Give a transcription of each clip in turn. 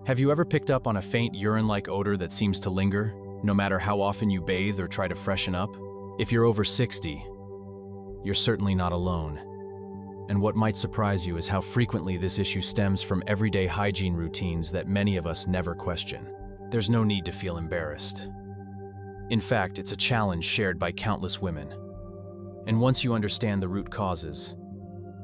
Have you ever picked up on a faint urine-like odor that seems to linger, no matter how often you bathe or try to freshen up? If you're over 60, you're certainly not alone. And what might surprise you is how frequently this issue stems from everyday hygiene routines that many of us never question. There's no need to feel embarrassed. In fact, it's a challenge shared by countless women. And once you understand the root causes,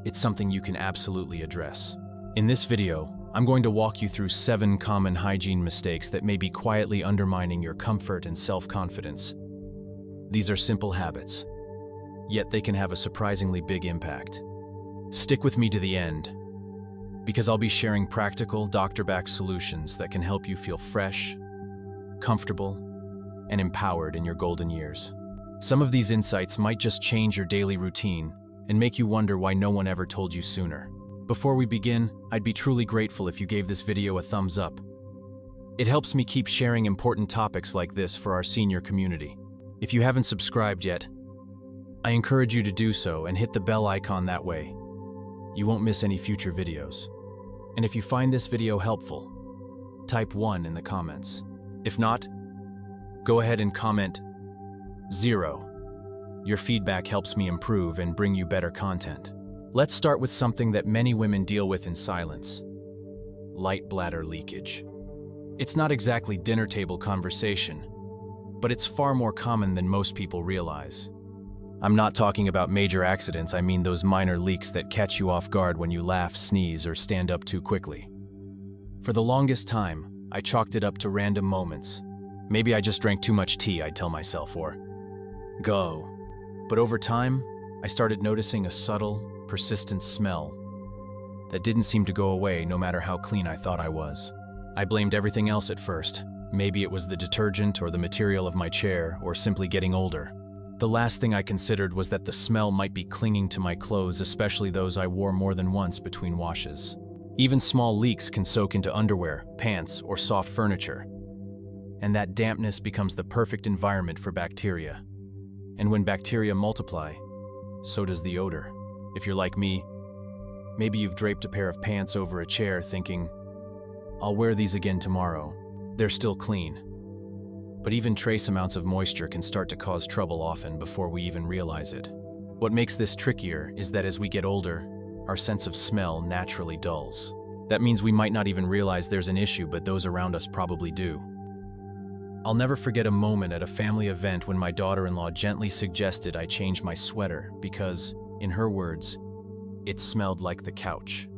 it's something you can absolutely address. In this video, I'm going to walk you through 7 common hygiene mistakes that may be quietly undermining your comfort and self-confidence. These are simple habits, yet they can have a surprisingly big impact. Stick with me to the end, because I'll be sharing practical, doctor-backed solutions that can help you feel fresh, comfortable, and empowered in your golden years. Some of these insights might just change your daily routine and make you wonder why no one ever told you sooner. Before we begin, I'd be truly grateful if you gave this video a thumbs up. It helps me keep sharing important topics like this for our senior community. If you haven't subscribed yet, I encourage you to do so and hit the bell icon that way. You won't miss any future videos. And if you find this video helpful, type 1 in the comments. If not, go ahead and comment 0. Your feedback helps me improve and bring you better content. Let's start with something that many women deal with in silence: light bladder leakage. It's not exactly dinner table conversation, but it's far more common than most people realize. I'm not talking about major accidents, I mean those minor leaks that catch you off guard when you laugh, sneeze, or stand up too quickly. For the longest time, I chalked it up to random moments. Maybe I just drank too much tea, I'd tell myself, or go. But over time, I started noticing a subtle, persistent smell that didn't seem to go away no matter how clean I thought I was. I blamed everything else at first. Maybe it was the detergent or the material of my chair or simply getting older. The last thing I considered was that the smell might be clinging to my clothes, especially those I wore more than once between washes. Even small leaks can soak into underwear, pants, or soft furniture. And that dampness becomes the perfect environment for bacteria. And when bacteria multiply, so does the odor. If you're like me, maybe you've draped a pair of pants over a chair thinking, I'll wear these again tomorrow. They're still clean. But even trace amounts of moisture can start to cause trouble often before we even realize it. What makes this trickier is that as we get older, our sense of smell naturally dulls. That means we might not even realize there's an issue, but those around us probably do. I'll never forget a moment at a family event when my daughter-in-law gently suggested I change my sweater because, in her words, it smelled like the couch.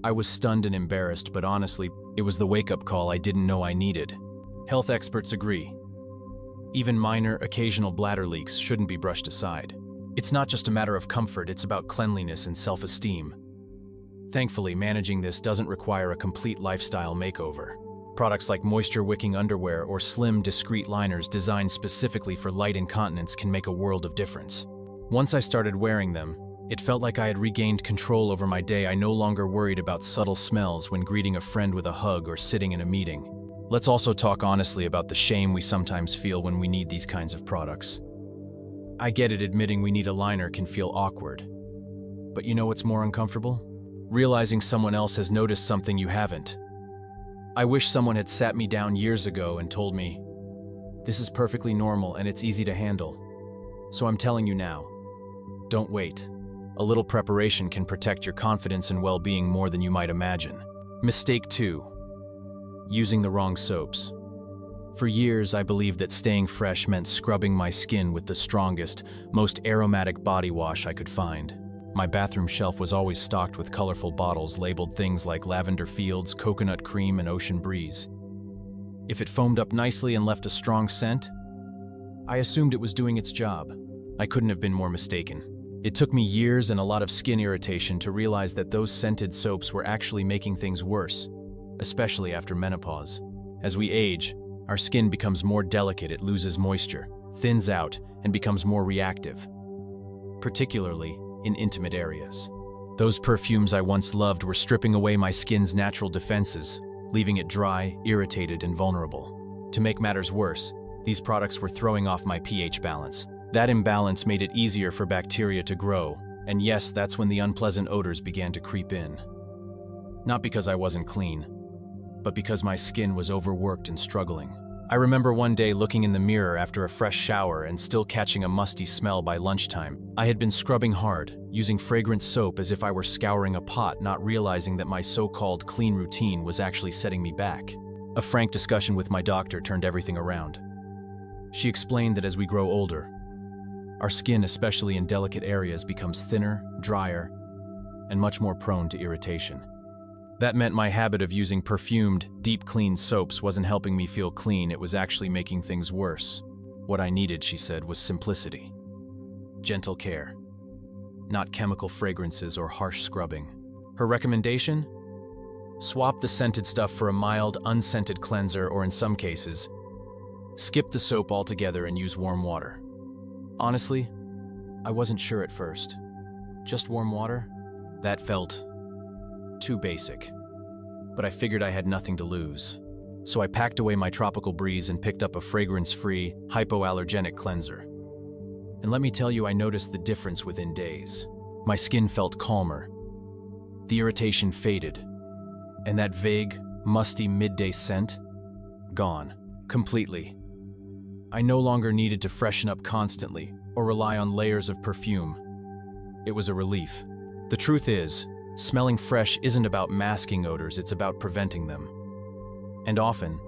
I was stunned and embarrassed, but honestly, it was the wake-up call I didn't know I needed. Health experts agree. Even minor, occasional bladder leaks shouldn't be brushed aside. It's not just a matter of comfort, it's about cleanliness and self-esteem. Thankfully, managing this doesn't require a complete lifestyle makeover. Products like moisture-wicking underwear or slim, discreet liners designed specifically for light incontinence can make a world of difference. Once I started wearing them, it felt like I had regained control over my day. I no longer worried about subtle smells when greeting a friend with a hug or sitting in a meeting. Let's also talk honestly about the shame we sometimes feel when we need these kinds of products. I get it, admitting we need a liner can feel awkward. But you know what's more uncomfortable? Realizing someone else has noticed something you haven't. I wish someone had sat me down years ago and told me, this is perfectly normal and it's easy to handle. So I'm telling you now, don't wait. A little preparation can protect your confidence and well-being more than you might imagine. Mistake 2. Using the wrong soaps. For years, I believed that staying fresh meant scrubbing my skin with the strongest, most aromatic body wash I could find. My bathroom shelf was always stocked with colorful bottles labeled things like lavender fields, coconut cream, and ocean breeze. If it foamed up nicely and left a strong scent, I assumed it was doing its job. I couldn't have been more mistaken. It took me years and a lot of skin irritation to realize that those scented soaps were actually making things worse, especially after menopause. As we age, our skin becomes more delicate, it loses moisture, thins out, and becomes more reactive, particularly in intimate areas. Those perfumes I once loved were stripping away my skin's natural defenses, leaving it dry, irritated, and vulnerable. To make matters worse, these products were throwing off my pH balance. That imbalance made it easier for bacteria to grow, and yes, that's when the unpleasant odors began to creep in. Not because I wasn't clean, but because my skin was overworked and struggling. I remember one day looking in the mirror after a fresh shower and still catching a musty smell by lunchtime. I had been scrubbing hard, using fragrant soap as if I were scouring a pot, not realizing that my so-called clean routine was actually setting me back. A frank discussion with my doctor turned everything around. She explained that as we grow older, our skin, especially in delicate areas, becomes thinner, drier, and much more prone to irritation. That meant my habit of using perfumed, deep clean soaps wasn't helping me feel clean, it was actually making things worse. What I needed, she said, was simplicity. Gentle care. Not chemical fragrances or harsh scrubbing. Her recommendation? Swap the scented stuff for a mild, unscented cleanser, or in some cases, skip the soap altogether and use warm water. Honestly, I wasn't sure at first. Just warm water? That felt too basic. But I figured I had nothing to lose. So I packed away my tropical breeze and picked up a fragrance-free, hypoallergenic cleanser. And let me tell you, I noticed the difference within days. My skin felt calmer. The irritation faded. And that vague, musty midday scent? Gone. Completely. I no longer needed to freshen up constantly or rely on layers of perfume. It was a relief. The truth is, smelling fresh isn't about masking odors, it's about preventing them. And often,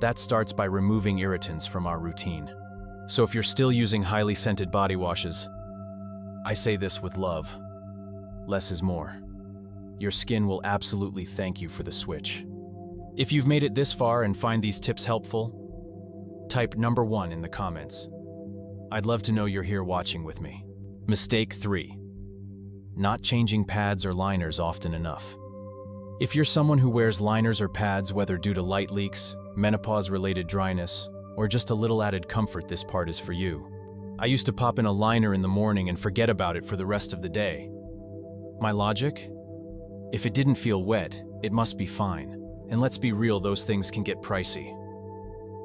that starts by removing irritants from our routine. So if you're still using highly scented body washes, I say this with love: less is more. Your skin will absolutely thank you for the switch. If you've made it this far and find these tips helpful, type number 1 in the comments. I'd love to know you're here watching with me. Mistake 3. Not changing pads or liners often enough. If you're someone who wears liners or pads, whether due to light leaks, menopause-related dryness, or just a little added comfort, this part is for you. I used to pop in a liner in the morning and forget about it for the rest of the day. My logic? If it didn't feel wet, it must be fine. And let's be real, those things can get pricey.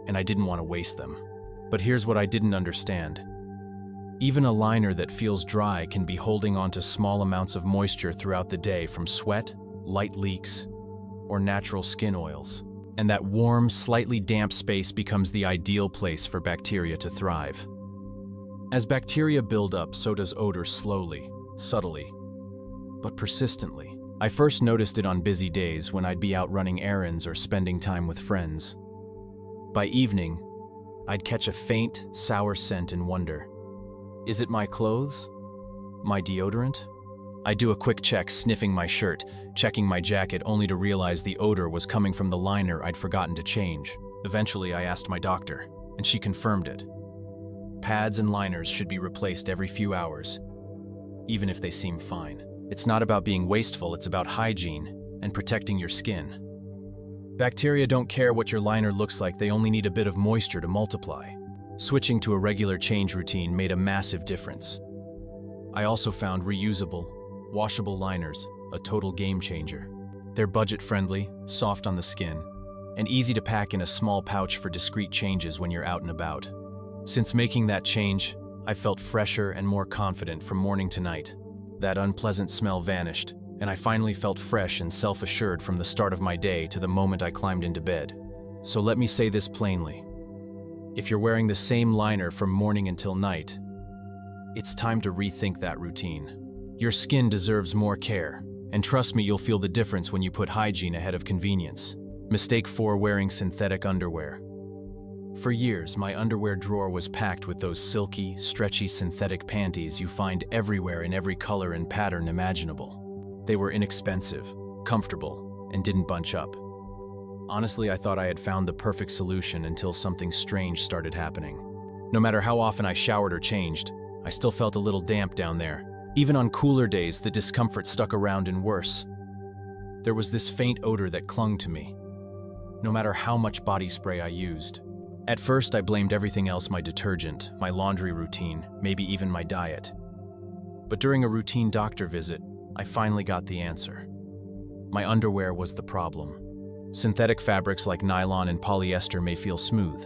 And I didn't want to waste them. But here's what I didn't understand. Even a liner that feels dry can be holding on to small amounts of moisture throughout the day from sweat, light leaks, or natural skin oils. And that warm, slightly damp space becomes the ideal place for bacteria to thrive. As bacteria build up, so does odor slowly, subtly, but persistently. I first noticed it on busy days when I'd be out running errands or spending time with friends. By evening, I'd catch a faint, sour scent and wonder, is it my clothes? My deodorant? I'd do a quick check, sniffing my shirt, checking my jacket, only to realize the odor was coming from the liner I'd forgotten to change. Eventually, I asked my doctor, and she confirmed it. Pads and liners should be replaced every few hours, even if they seem fine. It's not about being wasteful, it's about hygiene and protecting your skin. Bacteria don't care what your liner looks like, they only need a bit of moisture to multiply. Switching to a regular change routine made a massive difference. I also found reusable, washable liners a total game changer. They're budget-friendly, soft on the skin, and easy to pack in a small pouch for discreet changes when you're out and about. Since making that change, I felt fresher and more confident from morning to night. That unpleasant smell vanished, and I finally felt fresh and self-assured from the start of my day to the moment I climbed into bed. So let me say this plainly. If you're wearing the same liner from morning until night, it's time to rethink that routine. Your skin deserves more care, and trust me, you'll feel the difference when you put hygiene ahead of convenience. Mistake 4: wearing synthetic underwear. For years, my underwear drawer was packed with those silky, stretchy synthetic panties you find everywhere in every color and pattern imaginable. They were inexpensive, comfortable, and didn't bunch up. Honestly, I thought I had found the perfect solution until something strange started happening. No matter how often I showered or changed, I still felt a little damp down there. Even on cooler days, the discomfort stuck around, and worse. There was this faint odor that clung to me, no matter how much body spray I used. At first, I blamed everything else: my detergent, my laundry routine, maybe even my diet. But during a routine doctor visit, I finally got the answer. My underwear was the problem. Synthetic fabrics like nylon and polyester may feel smooth,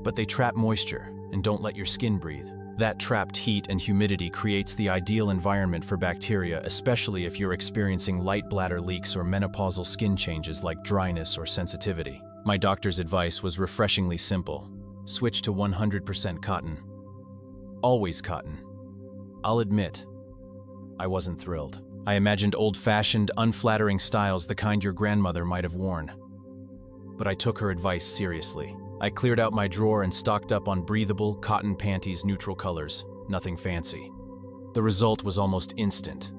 but they trap moisture and don't let your skin breathe. That trapped heat and humidity creates the ideal environment for bacteria, especially if you're experiencing light bladder leaks or menopausal skin changes like dryness or sensitivity. My doctor's advice was refreshingly simple. Switch to 100% cotton. Always cotton. I'll admit, I wasn't thrilled. I imagined old-fashioned, unflattering styles, the kind your grandmother might have worn. But I took her advice seriously. I cleared out my drawer and stocked up on breathable, cotton panties, neutral colors. Nothing fancy. The result was almost instant.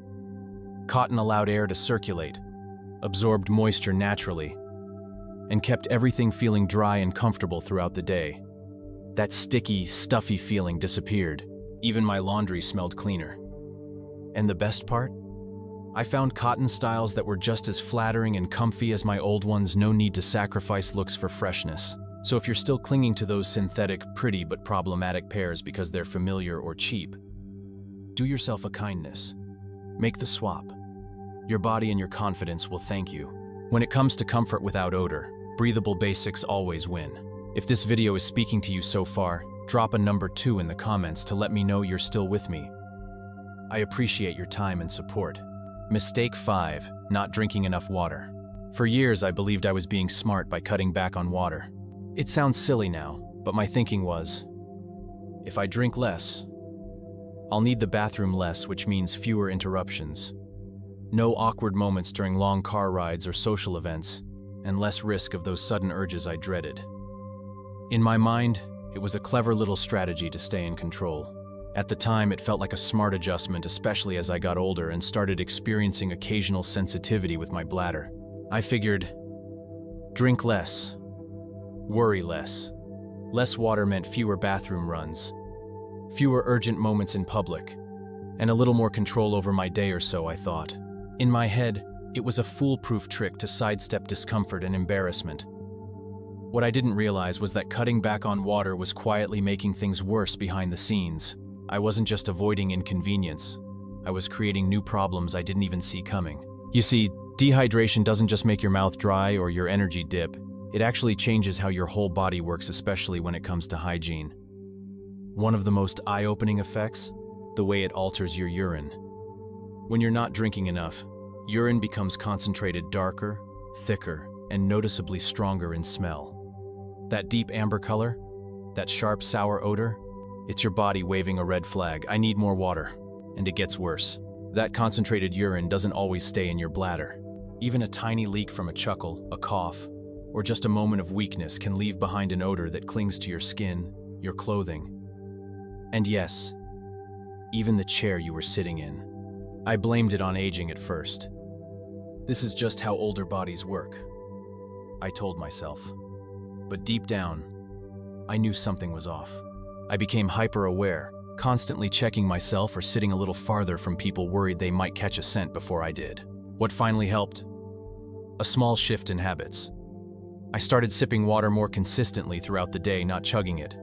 Cotton allowed air to circulate, absorbed moisture naturally, and kept everything feeling dry and comfortable throughout the day. That sticky, stuffy feeling disappeared. Even my laundry smelled cleaner. And the best part? I found cotton styles that were just as flattering and comfy as my old ones. No need to sacrifice looks for freshness. So if you're still clinging to those synthetic, pretty but problematic pairs because they're familiar or cheap, do yourself a kindness. Make the swap. Your body and your confidence will thank you. When it comes to comfort without odor, breathable basics always win. If this video is speaking to you so far, drop a number 2 in the comments to let me know you're still with me. I appreciate your time and support. Mistake 5, not drinking enough water. For years, I believed I was being smart by cutting back on water. It sounds silly now, but my thinking was, if I drink less, I'll need the bathroom less, which means fewer interruptions. No awkward moments during long car rides or social events, and less risk of those sudden urges I dreaded. In my mind, it was a clever little strategy to stay in control. At the time, it felt like a smart adjustment, especially as I got older and started experiencing occasional sensitivity with my bladder. I figured, drink less. Worry less. Less water meant fewer bathroom runs, fewer urgent moments in public, and a little more control over my day or so, I thought. In my head, it was a foolproof trick to sidestep discomfort and embarrassment. What I didn't realize was that cutting back on water was quietly making things worse behind the scenes. I wasn't just avoiding inconvenience. I was creating new problems I didn't even see coming. You see, dehydration doesn't just make your mouth dry or your energy dip. It actually changes how your whole body works, especially when it comes to hygiene. One of the most eye-opening effects? The way it alters your urine. When you're not drinking enough, urine becomes concentrated darker, thicker, and noticeably stronger in smell. That deep amber color? That sharp, sour odor? It's your body waving a red flag. I need more water. And it gets worse. That concentrated urine doesn't always stay in your bladder. Even a tiny leak from a chuckle, a cough, or just a moment of weakness can leave behind an odor that clings to your skin, your clothing. And yes, even the chair you were sitting in. I blamed it on aging at first. This is just how older bodies work, I told myself. But deep down, I knew something was off. I became hyper-aware, constantly checking myself or sitting a little farther from people worried they might catch a scent before I did. What finally helped? A small shift in habits. I started sipping water more consistently throughout the day, not chugging it,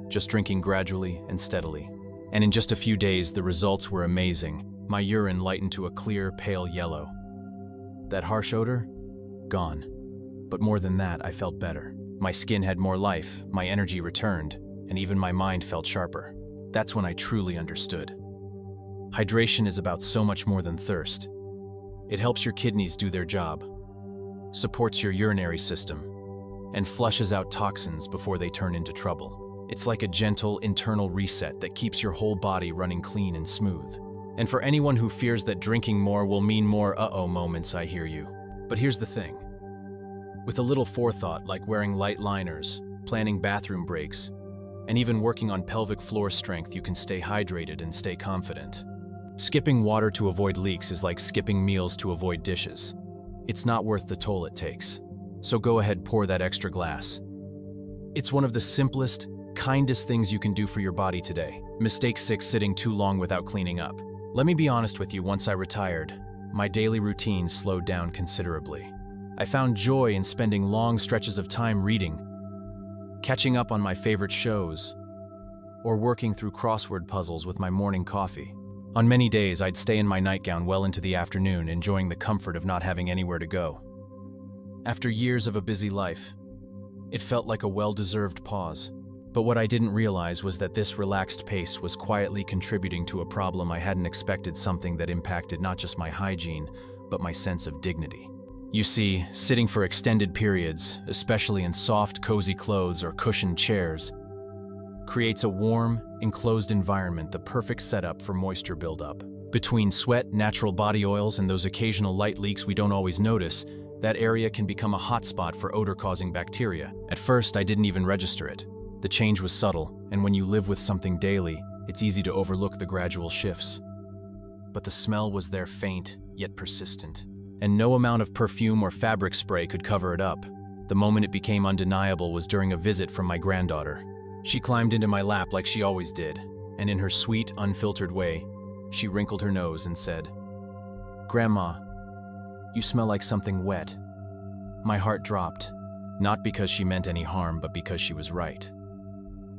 just drinking gradually and steadily. And in just a few days, the results were amazing. My urine lightened to a clear, pale yellow. That harsh odor? Gone. But more than that, I felt better. My skin had more life, my energy returned, and even my mind felt sharper. That's when I truly understood. Hydration is about so much more than thirst. It helps your kidneys do their job, supports your urinary system, and flushes out toxins before they turn into trouble. It's like a gentle internal reset that keeps your whole body running clean and smooth. And for anyone who fears that drinking more will mean more uh-oh moments, I hear you. But here's the thing. With a little forethought, like wearing light liners, planning bathroom breaks, and even working on pelvic floor strength, you can stay hydrated and stay confident. Skipping water to avoid leaks is like skipping meals to avoid dishes. It's not worth the toll it takes. So go ahead, pour that extra glass. It's one of the simplest, kindest things you can do for your body today. Mistake 6, sitting too long without cleaning up. Let me be honest with you, once I retired, my daily routine slowed down considerably. I found joy in spending long stretches of time reading, catching up on my favorite shows, or working through crossword puzzles with my morning coffee. On many days, I'd stay in my nightgown well into the afternoon, enjoying the comfort of not having anywhere to go. After years of a busy life, it felt like a well-deserved pause. But what I didn't realize was that this relaxed pace was quietly contributing to a problem I hadn't expected, something that impacted not just my hygiene, but my sense of dignity. You see, sitting for extended periods, especially in soft, cozy clothes or cushioned chairs, creates a warm, enclosed environment, the perfect setup for moisture buildup. Between sweat, natural body oils, and those occasional light leaks we don't always notice, that area can become a hotspot for odor-causing bacteria. At first, I didn't even register it. The change was subtle, and when you live with something daily, it's easy to overlook the gradual shifts. But the smell was there, faint, yet persistent. And no amount of perfume or fabric spray could cover it up. The moment it became undeniable was during a visit from my granddaughter. She climbed into my lap like she always did, and in her sweet, unfiltered way, she wrinkled her nose and said, "Grandma, you smell like something wet." My heart dropped, not because she meant any harm, but because she was right.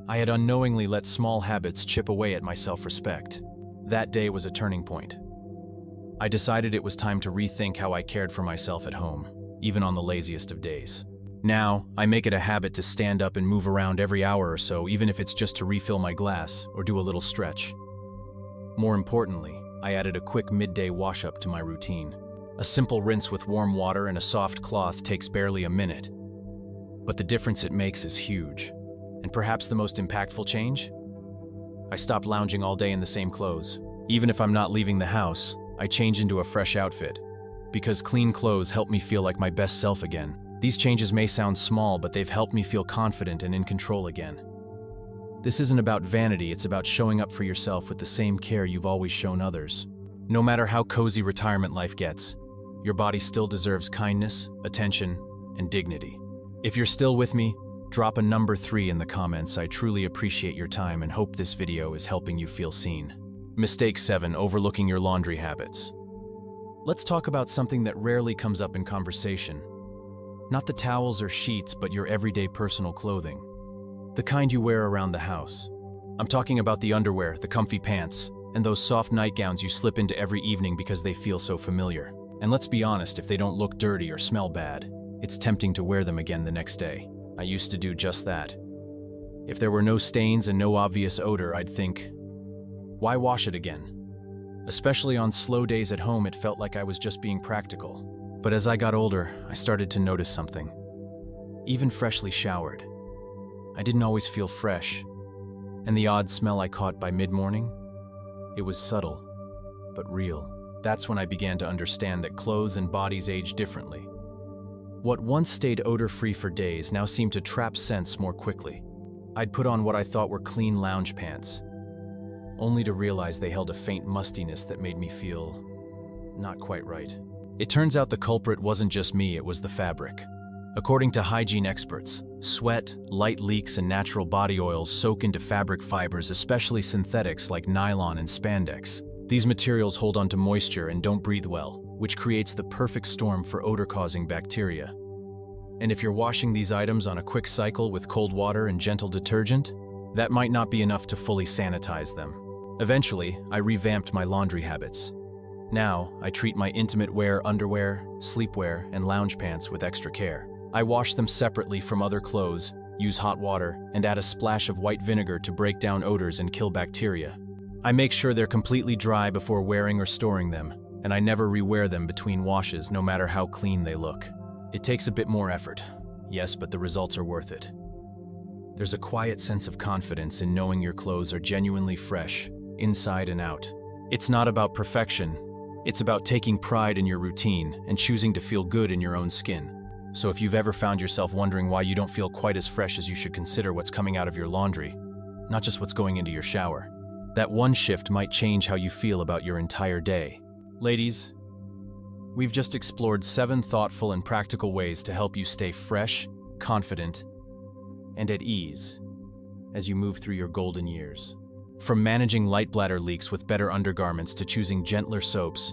I had unknowingly let small habits chip away at my self-respect. That day was a turning point. I decided it was time to rethink how I cared for myself at home, even on the laziest of days. Now, I make it a habit to stand up and move around every hour or so, even if it's just to refill my glass or do a little stretch. More importantly, I added a quick midday wash-up to my routine. A simple rinse with warm water and a soft cloth takes barely a minute, but the difference it makes is huge. And perhaps the most impactful change? I stopped lounging all day in the same clothes. Even if I'm not leaving the house, I change into a fresh outfit, because clean clothes help me feel like my best self again. These changes may sound small, but they've helped me feel confident and in control again. This isn't about vanity, it's about showing up for yourself with the same care you've always shown others. No matter how cozy retirement life gets, your body still deserves kindness, attention, and dignity. If you're still with me, drop a number 3 in the comments. I truly appreciate your time and hope this video is helping you feel seen. Mistake 7, overlooking your laundry habits. Let's talk about something that rarely comes up in conversation. Not the towels or sheets, but your everyday personal clothing. The kind you wear around the house. I'm talking about the underwear, the comfy pants, and those soft nightgowns you slip into every evening because they feel so familiar. And let's be honest, if they don't look dirty or smell bad, it's tempting to wear them again the next day. I used to do just that. If there were no stains and no obvious odor, I'd think, why wash it again? Especially on slow days at home, it felt like I was just being practical. But as I got older, I started to notice something. Even freshly showered, I didn't always feel fresh. And the odd smell I caught by mid-morning? It was subtle, but real. That's when I began to understand that clothes and bodies age differently. What once stayed odor-free for days now seemed to trap scents more quickly. I'd put on what I thought were clean lounge pants, only to realize they held a faint mustiness that made me feel not quite right. It turns out the culprit wasn't just me, it was the fabric. According to hygiene experts, sweat, light leaks, and natural body oils soak into fabric fibers, especially synthetics like nylon and spandex. These materials hold onto moisture and don't breathe well, which creates the perfect storm for odor-causing bacteria. And if you're washing these items on a quick cycle with cold water and gentle detergent, that might not be enough to fully sanitize them. Eventually, I revamped my laundry habits. Now, I treat my intimate wear underwear, sleepwear, and lounge pants with extra care. I wash them separately from other clothes, use hot water, and add a splash of white vinegar to break down odors and kill bacteria. I make sure they're completely dry before wearing or storing them, and I never rewear them between washes, no matter how clean they look. It takes a bit more effort, yes, but the results are worth it. There's a quiet sense of confidence in knowing your clothes are genuinely fresh, inside and out. It's not about perfection, it's about taking pride in your routine and choosing to feel good in your own skin. So if you've ever found yourself wondering why you don't feel quite as fresh as you should, consider what's coming out of your laundry, not just what's going into your shower. That one shift might change how you feel about your entire day. Ladies, we've just explored 7 thoughtful and practical ways to help you stay fresh, confident, and at ease as you move through your golden years. From managing light bladder leaks with better undergarments to choosing gentler soaps,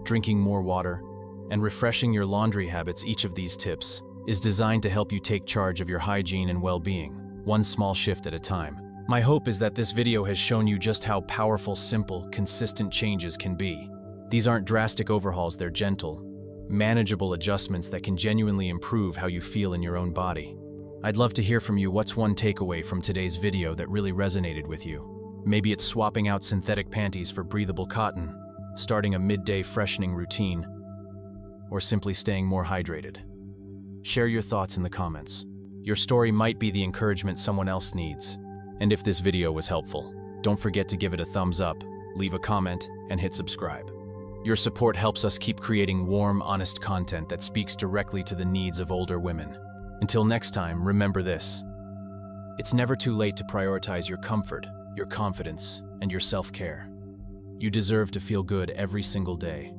drinking more water, and refreshing your laundry habits, each of these tips is designed to help you take charge of your hygiene and well-being, one small shift at a time. My hope is that this video has shown you just how powerful, simple, consistent changes can be. These aren't drastic overhauls, they're gentle, manageable adjustments that can genuinely improve how you feel in your own body. I'd love to hear from you. What's one takeaway from today's video that really resonated with you? Maybe it's swapping out synthetic panties for breathable cotton, starting a midday freshening routine, or simply staying more hydrated. Share your thoughts in the comments. Your story might be the encouragement someone else needs. And if this video was helpful, don't forget to give it a thumbs up, leave a comment, and hit subscribe. Your support helps us keep creating warm, honest content that speaks directly to the needs of older women. Until next time, remember this: it's never too late to prioritize your comfort, your confidence, and your self-care. You deserve to feel good every single day.